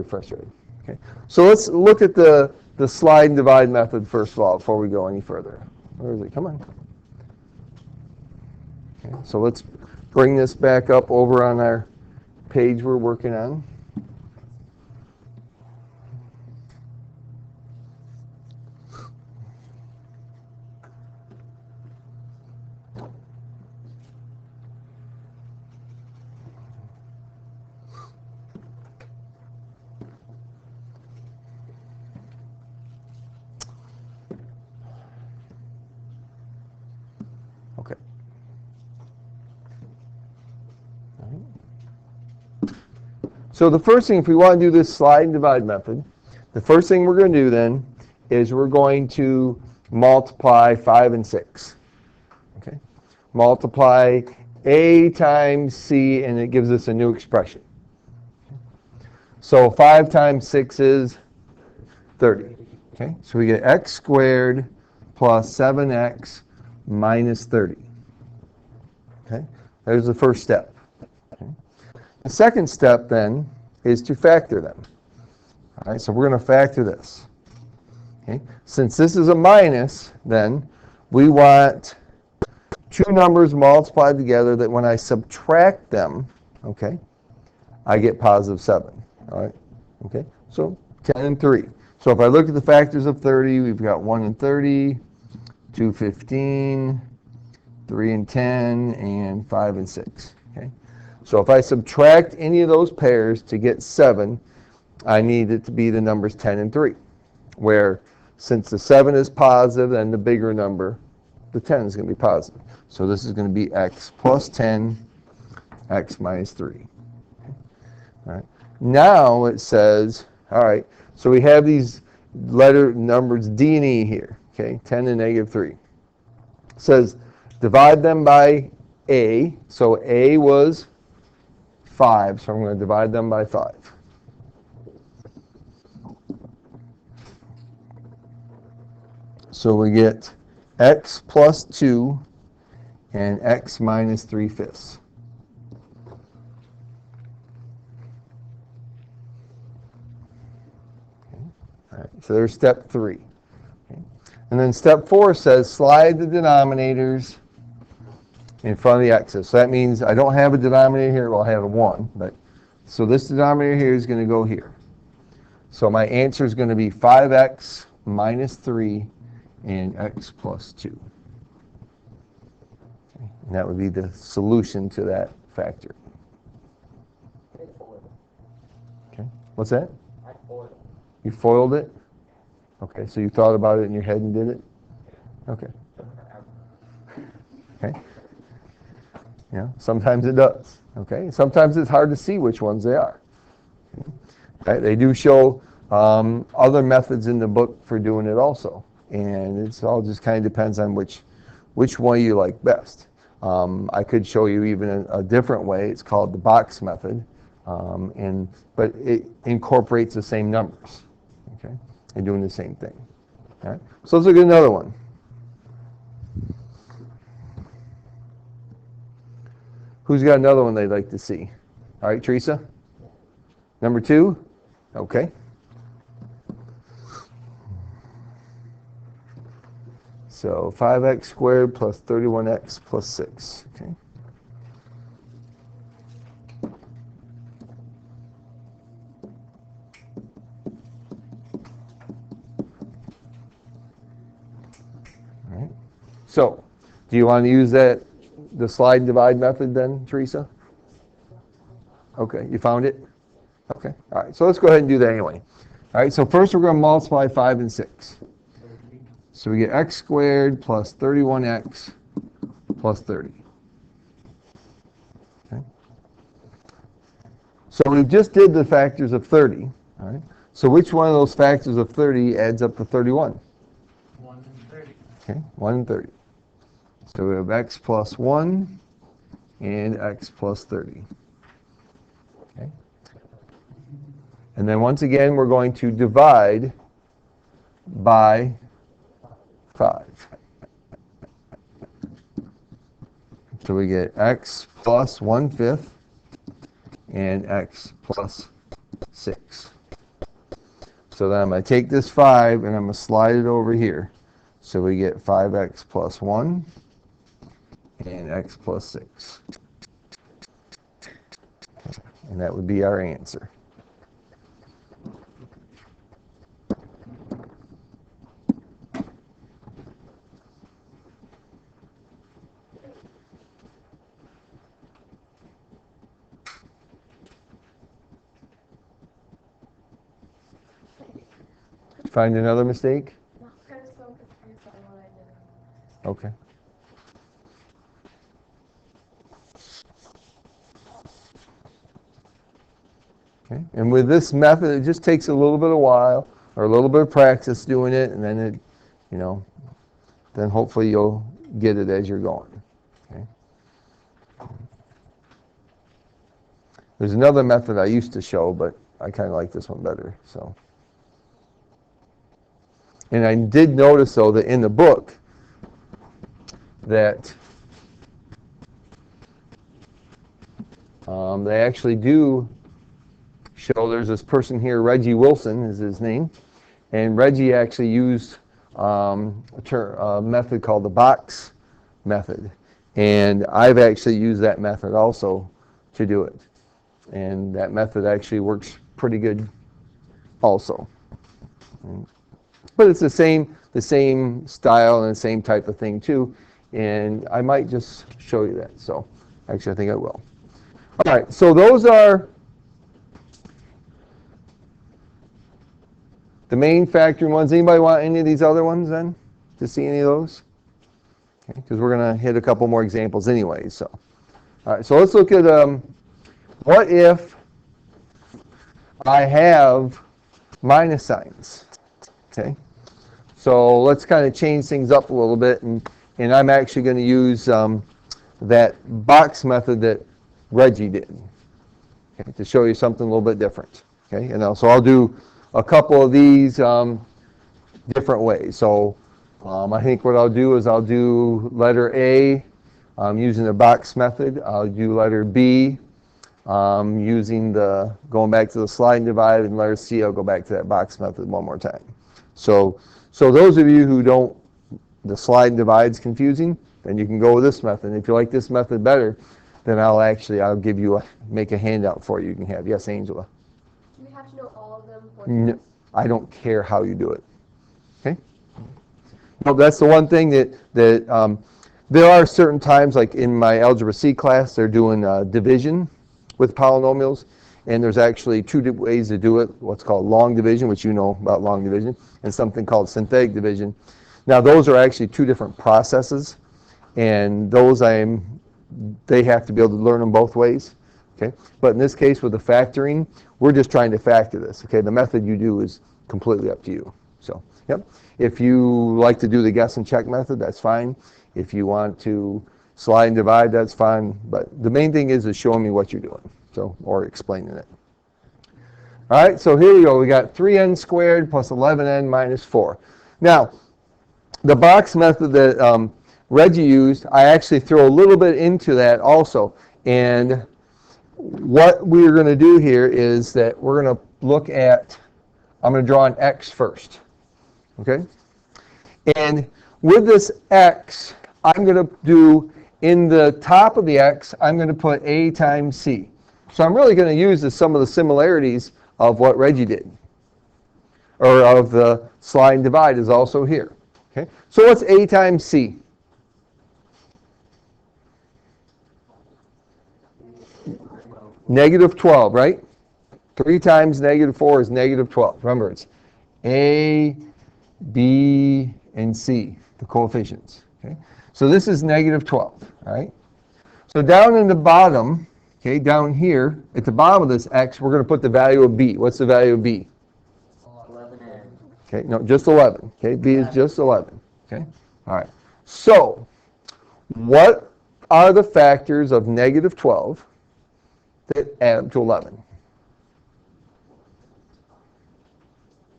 frustrated. Okay, so let's look at the slide and divide method first of all before we go any further. Where is it? Come on. Okay, so let's bring this back up over on our page we're working on. Okay. All right. So the first thing, if we want to do this slide and divide method, the first thing we're going to do then is we're going to multiply 5 and 6. Okay? Multiply A times C, and it gives us a new expression. So 5 times 6 is 30. Okay? So we get x squared plus 7x minus 30. Okay? There's the first step. Okay? The second step then is to factor them. All right, so we're going to factor this. Okay? Since this is a minus, then we want two numbers multiplied together that when I subtract them, okay, I get positive 7. All right? Okay? So 10 and 3. So if I look at the factors of 30, we've got 1 and 30, 2, 15, 3 and 10, and 5 and 6. Okay? So if I subtract any of those pairs to get 7, I need it to be the numbers 10 and 3, where since the 7 is positive, then the bigger number, the 10 is going to be positive. So this is going to be x plus 10, x minus 3. Okay? All right. Now it says, all right, so we have these letter numbers D and E here, okay, 10 and negative 3. It says divide them by A. So A was 5, so I'm going to divide them by 5. So we get x plus 2 and x minus 3/5. All right, so there's step 3. Okay. And then step 4 says slide the denominators in front of the x's. So that means I don't have a denominator here, well I have a 1. But so this denominator here is going to go here. So my answer is going to be 5x minus 3 and x plus 2. Okay. And that would be the solution to that factor. Okay. What's that? You foiled it? Okay, so you thought about it in your head and did it? Okay. Okay. Yeah, sometimes it does. Okay. Sometimes it's hard to see which ones they are. Okay. They do show other methods in the book for doing it also. And it's all just kind of depends on which one you like best. I could show you even a different way. It's called the box method, but it incorporates the same numbers, okay, and doing the same thing. All right. So let's look at another one. Who's got another one they'd like to see? All right, Teresa? Number 2? Okay. So 5x squared plus 31x plus 6. Okay. All right. So, do you want to use the slide and divide method then, Teresa? Okay, you found it? Okay. All right. So let's go ahead and do that anyway. All right. So first we're going to multiply 5 and 6. So we get x squared plus 31x plus 30. Okay. So we just did the factors of 30. All right. So which one of those factors of 30 adds up to 31? 1 and 30. Okay, 1 and 30. So we have x plus 1 and x plus 30. Okay. And then once again, we're going to divide by 5. So we get x plus 1/5 and x plus 6. So then I'm going to take this 5 and I'm going to slide it over here. So we get 5x plus 1 and x plus 6. And that would be our answer. Find another mistake? No, I'm so confused on what I did. Okay. Okay. And with this method, it just takes a little bit of while or a little bit of practice doing it, and then it, you know, then hopefully you'll get it as you're going. Okay. There's another method I used to show, but I kind of like this one better. So, and I did notice though that in the book that they actually do show, there's this person here, Reggie Wilson is his name, and Reggie actually used a method called the box method, and I've actually used that method also to do it, and that method actually works pretty good also. But it's the same style and the same type of thing too, and I might just show you that. So actually I think I will. All right, so those are the main factoring ones. Anybody want any of these other ones then? To see any of those? Okay, because we're going to hit a couple more examples anyway. So, all right, so let's look at what if I have minus signs? Okay, so let's kind of change things up a little bit, and I'm actually going to use that box method that Reggie did, okay, to show you something a little bit different. Okay, and so I'll do a couple of these different ways. So I think what I'll do is I'll do letter A using the box method. I'll do letter B using going back to the slide and divide, and letter C I'll go back to that box method one more time. So those of you who don't, the slide and divide is confusing, then you can go with this method. And if you like this method better, then I'll give you make a handout for you. You can have. Yes, Angela. Do we have to know all of them? No, I don't care how you do it. Okay. Well, that's the one thing that there are certain times, like in my Algebra C class, they're doing division with polynomials, and there's actually two ways to do it. What's called long division, which you know about long division, and something called synthetic division. Now, those are actually two different processes, and those they have to be able to learn them both ways. Okay, but in this case with the factoring, we're just trying to factor this. Okay, the method you do is completely up to you. So, yep. If you like to do the guess and check method, that's fine. If you want to slide and divide, that's fine. But the main thing is showing me what you're doing, so, or explaining it. All right, so here we go. We got 3n squared plus 11n minus 4. Now, the box method that Reggie used, I actually throw a little bit into that also. And what we're going to do here is that we're going to look at, I'm going to draw an x first. Okay? And with this x, I'm going to do, in the top of the x, I'm going to put a times c. So I'm really going to use some of the similarities of what Reggie did, or of the slide and divide is also here. Okay? So what's a times c? Negative 12, right? 3 times negative 4 is negative 12. Remember, it's a, b, and c, the coefficients. Okay? So this is negative 12, all right? So down in the bottom, okay, down here, at the bottom of this x, we're going to put the value of b. What's the value of b? 11n. Okay, no, just 11. Okay, b is just 11. Okay, all right. So what are the factors of negative 12 that add up to 11?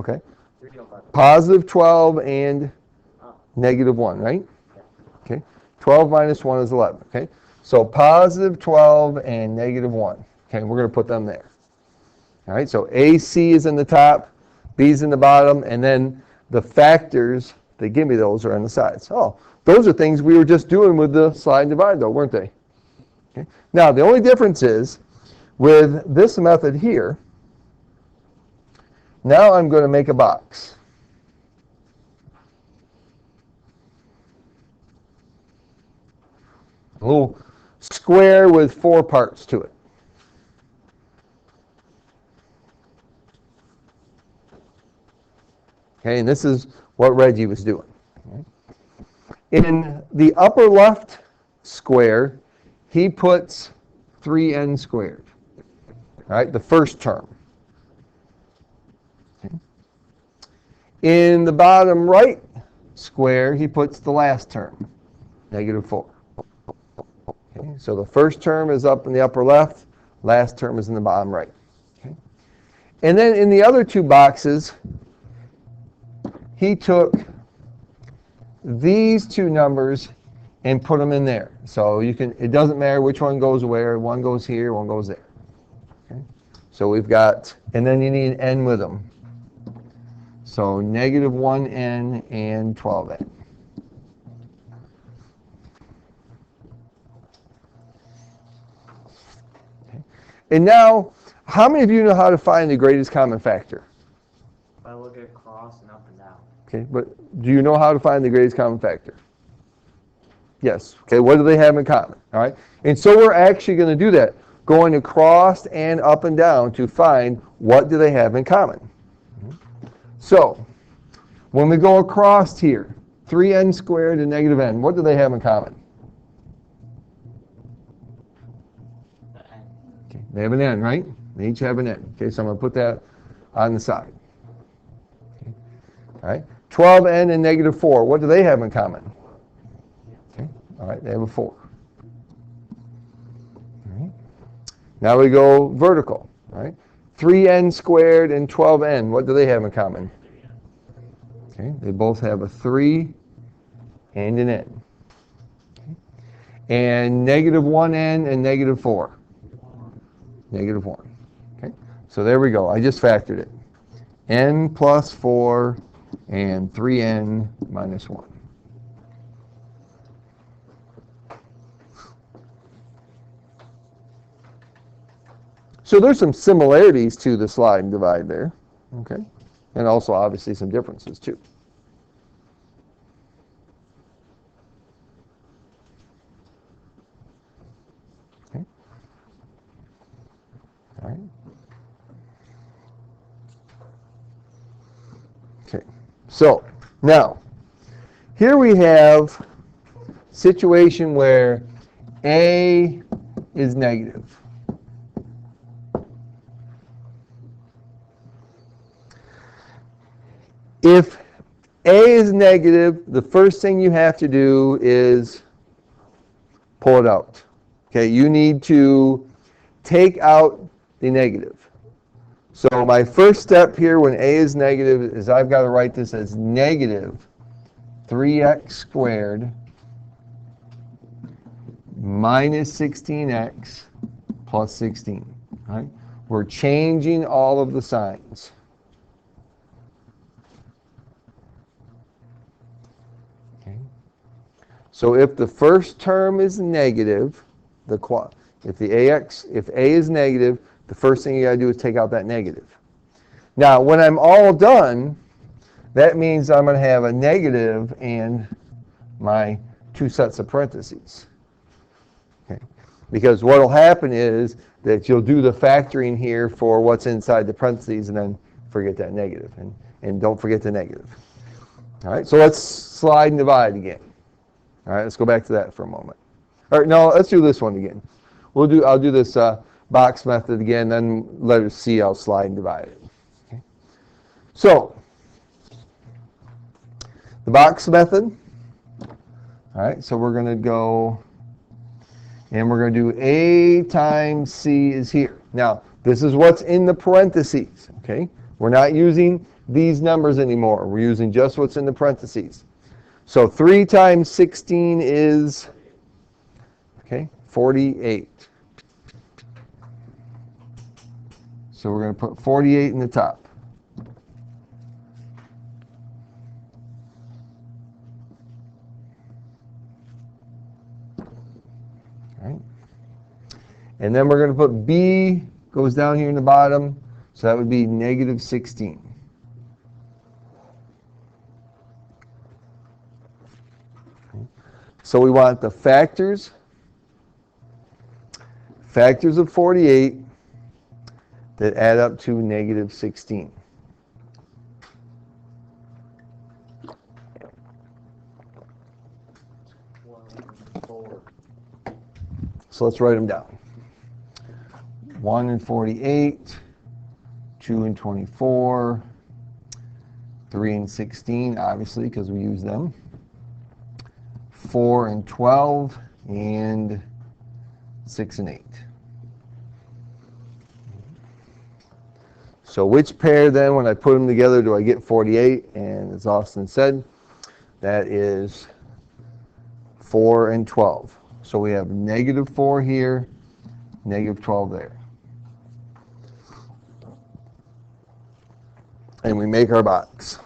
Okay. Positive 12 and negative 1, right? Okay. 12 minus 1 is 11. Okay. So positive 12 and negative 1. Okay, we're going to put them there. All right, so AC is in the top, B's in the bottom, and then the factors, they give me those, are on the sides. Oh, those are things we were just doing with the slide and divide, though, weren't they? Okay. Now, the only difference is, with this method here, now I'm going to make a box. A little square with 4 parts to it. Okay, and this is what Reggie was doing. In the upper left square, he puts 3n squared. All right, the first term. Okay. In the bottom right square, he puts the last term, -4. Okay, so the first term is up in the upper left, last term is in the bottom right. Okay. And then in the other 2 boxes, he took these 2 numbers and put them in there. So you can, it doesn't matter which one goes where, one goes here, one goes there. Okay. So we've got, and then you need n with them. So -1n and 12n. Okay. And now, how many of you know how to find the greatest common factor? I look at cross and up and down. Okay, but do you know how to find the greatest common factor? Yes. Okay, what do they have in common? All right, and so we're actually going to do that, going across and up and down to find what do they have in common. So, when we go across here, 3n squared and -n, what do they have in common? The n. Okay, they have an n, right? They each have an n. Okay, so I'm going to put that on the side. Okay. All right, 12n and -4, what do they have in common? Okay, all right, they have a 4. All right. Now we go vertical, all right? 3n squared and 12n, what do they have in common? Okay, they both have a 3 and an n. Okay. And -1n and -4. -1. Okay, so there we go. I just factored it. n plus 4 and 3n minus 1. So there's some similarities to the slide and divide there, okay? And also obviously some differences too. Okay. All right. Okay. So now here we have situation where A is negative. If A is negative, the first thing you have to do is pull it out. Okay, you need to take out the negative. So my first step here when A is negative is I've got to write this as negative 3x squared minus 16x plus 16. Right? We're changing all of the signs. So if the first term is negative, if A is negative, the first thing you got to do is take out that negative. Now, when I'm all done, that means I'm going to have a negative and my 2 sets of parentheses. Okay. Because what will happen is that you'll do the factoring here for what's inside the parentheses and then forget that negative. And don't forget the negative. All right, so let's slide and divide again. All right, let's go back to that for a moment. All right, no, let's do this one again. I'll do this box method again, then let us see how slide and divide it. Okay. So, the box method. All right, so we're going to go, and we're going to do A times C is here. Now, this is what's in the parentheses, okay? We're not using these numbers anymore. We're using just what's in the parentheses. So 3 times 16 is, okay, 48. So we're going to put 48 in the top. And then we're going to put b goes down here in the bottom, so that would be negative 16. So we want the factors of 48 that add up to negative 16. So let's write them down. 1 and 48, 2 and 24, 3 and 16, obviously, because we use them. 4 and 12, and 6 and 8. So which pair then, when I put them together, do I get 48? And as Austin said, that is 4 and 12. So we have negative 4 here, negative 12 there. And we make our box.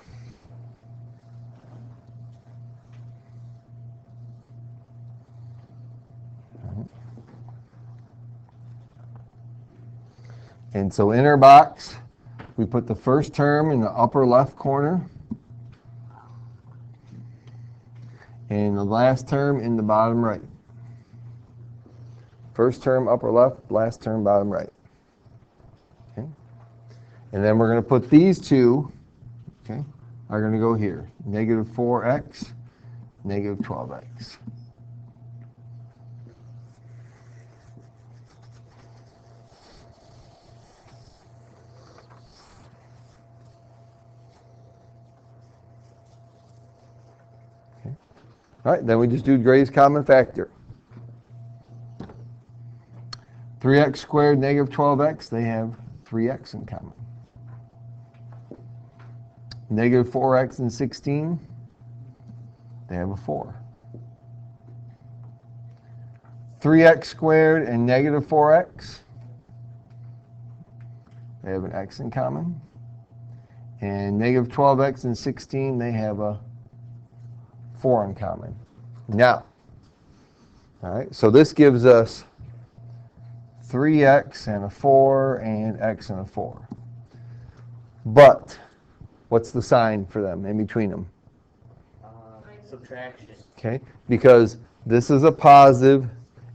And so in our box, we put the first term in the upper left corner and the last term in the bottom right. First term upper left, last term bottom right. Okay. And then we're going to put these two, okay, are going to go here. Negative 4x, negative 12x. All right, then we just do Gray's common factor. 3x squared, negative 12x, they have 3x in common. Negative 4x and 16, they have a 4. 3x squared and negative 4x, they have an x in common. And negative 12x and 16, they have a 4 in common. Now, all right, so this gives us 3x and a 4 and x and a 4. But what's the sign for them in between them? Subtraction. Okay, because this is a positive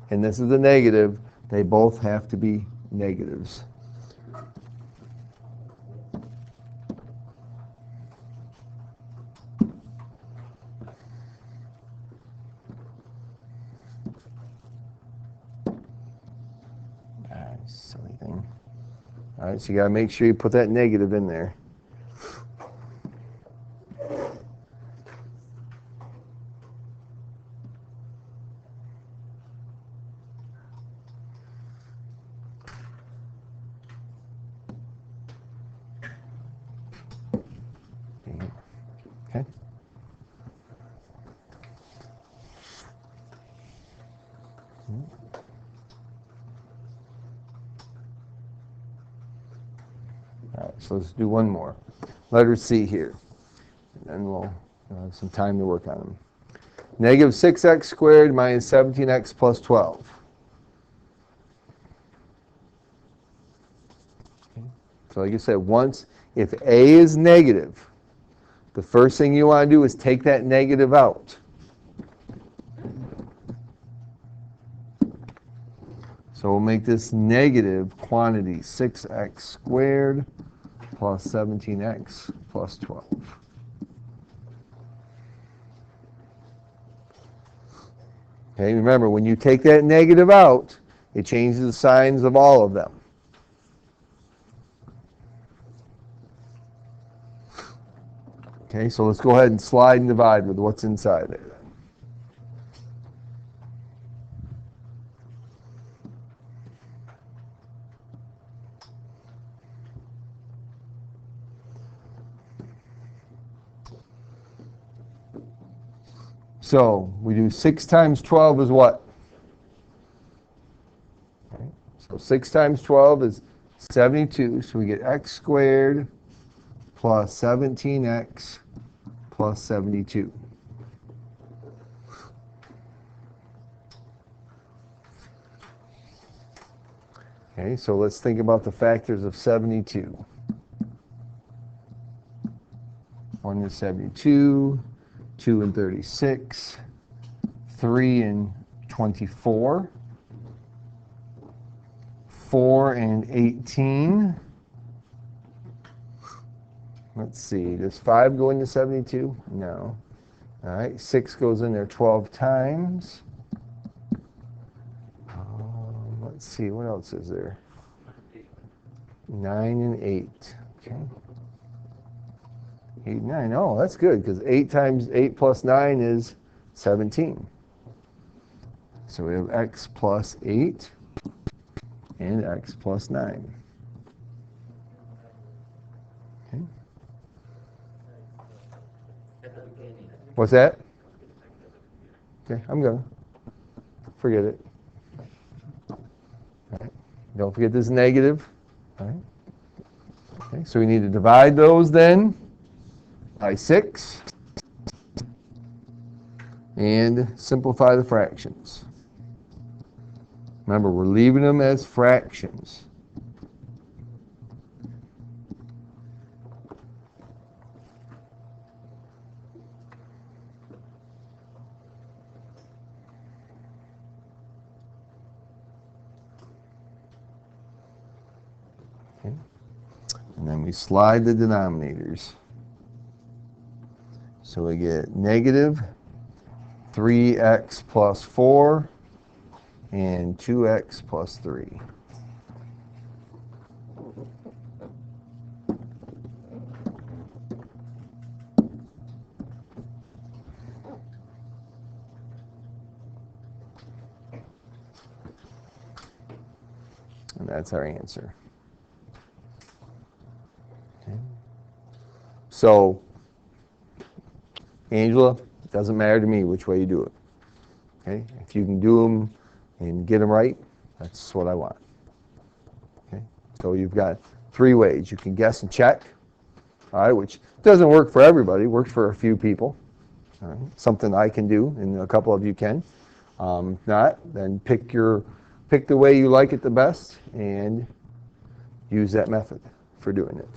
and this is a negative, they both have to be negatives. Silly thing. All right, so you got to make sure you put that negative in there. Okay. All right, so let's do one more. Letter C here. And then we'll have some time to work on them. Negative 6x squared minus 17x plus 12. Okay. So like I said, if A is negative, the first thing you want to do is take that negative out. So we'll make this negative quantity 6x squared plus 17x plus 12. Okay, remember, when you take that negative out, it changes the signs of all of them. Okay, so let's go ahead and slide and divide with what's inside there. So we do 6 times 12 is what? Okay. So 6 times 12 is 72. So we get x squared plus 17x plus 72. Okay, so let's think about the factors of 72. 1 is 72, 2 and 36, 3 and 24, 4 and 18. Let's see, does 5 go into 72? No. All right, 6 goes in there 12 times. Let's see, what else is there? 9 and 8. Okay. 8, 9. Oh, that's good, because 8 times 8 plus 9 is 17. So we have x plus 8 and x plus 9. Okay. At the beginning. What's that? Okay, I'm gonna forget it. All right. Don't forget this negative. All right. Okay, so we need to divide those then by 6 and simplify the fractions. Remember, we're leaving them as fractions. Okay. And then we slide the denominators. So we get negative 3x plus 4 and 2x plus 3. And that's our answer. Okay. So, Angela, it doesn't matter to me which way you do it. Okay? If you can do them and get them right, that's what I want. Okay? So you've got 3 ways. You can guess and check, all right, which doesn't work for everybody, works for a few people. All right? Something I can do, and a couple of you can. If not, then pick the way you like it the best and use that method for doing it.